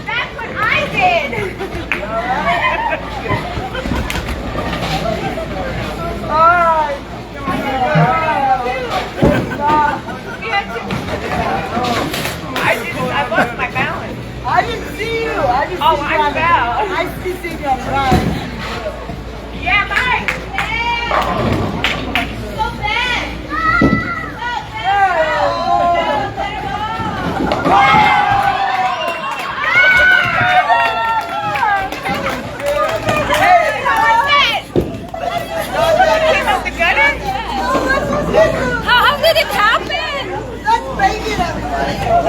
That's what I did. I lost my balance. I didn't see you. I just Oh, see I you on the- fell. I just see you on the ground. Yeah, Mike. So bad. How did it happen? That's bacon, everybody.